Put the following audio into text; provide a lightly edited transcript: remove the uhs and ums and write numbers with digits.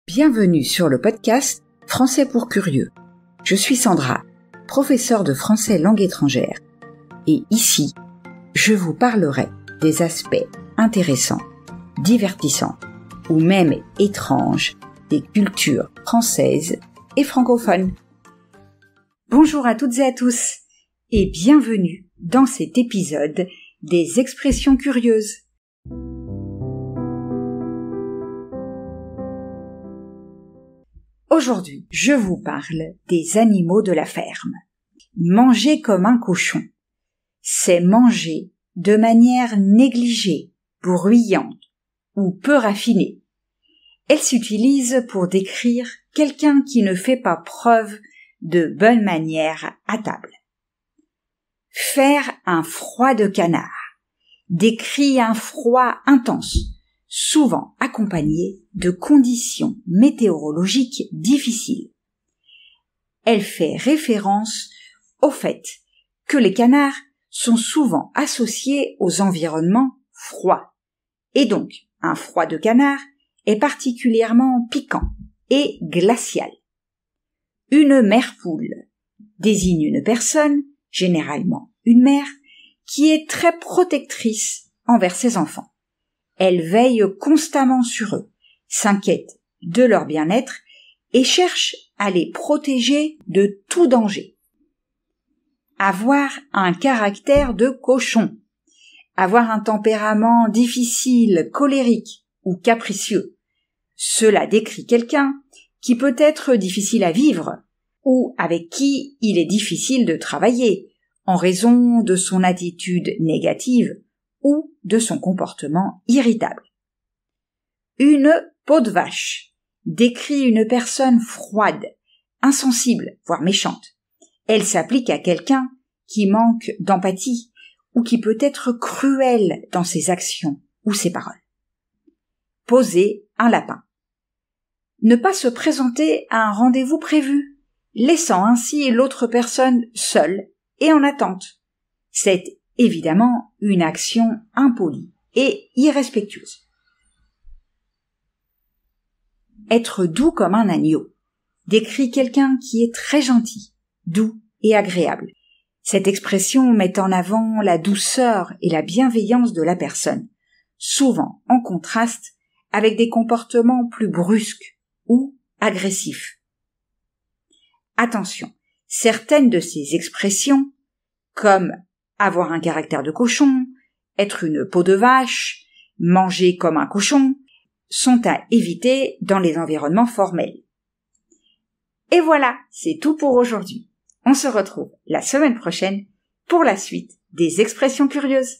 Bienvenue sur le podcast Français pour curieux. Je suis Sandra, professeure de français langue étrangère. Et ici, je vous parlerai des aspects intéressants, divertissants ou même étranges des cultures françaises et francophones. Bonjour à toutes et à tous et bienvenue dans cet épisode des expressions curieuses. Aujourd'hui, je vous parle des animaux de la ferme. Manger comme un cochon, c'est manger de manière négligée, bruyante ou peu raffinée. Elle s'utilise pour décrire quelqu'un qui ne fait pas preuve de bonne manière à table. Faire un froid de canard décrit un froid intense, souvent accompagné de conditions météorologiques difficiles. Elle fait référence au fait que les canards sont souvent associés aux environnements froids, et donc un froid de canard est particulièrement piquant et glacial. Une mère poule désigne une personne, généralement une mère, qui est très protectrice envers ses enfants. Elle veille constamment sur eux, s'inquiète de leur bien-être et cherche à les protéger de tout danger. Avoir un caractère de cochon, avoir un tempérament difficile, colérique ou capricieux, cela décrit quelqu'un qui peut être difficile à vivre ou avec qui il est difficile de travailler en raison de son attitude négative ou de son comportement irritable. Une peau de vache décrit une personne froide, insensible, voire méchante. Elle s'applique à quelqu'un qui manque d'empathie ou qui peut être cruel dans ses actions ou ses paroles. Poser un lapin. Ne pas se présenter à un rendez-vous prévu, laissant ainsi l'autre personne seule et en attente. C'est évidemment une action impolie et irrespectueuse. Être doux comme un agneau décrit quelqu'un qui est très gentil, doux et agréable. Cette expression met en avant la douceur et la bienveillance de la personne, souvent en contraste avec des comportements plus brusques ou agressifs. Attention, certaines de ces expressions, comme avoir un caractère de cochon, être une peau de vache, manger comme un cochon, sont à éviter dans les environnements formels. Et voilà, c'est tout pour aujourd'hui. On se retrouve la semaine prochaine pour la suite des expressions curieuses.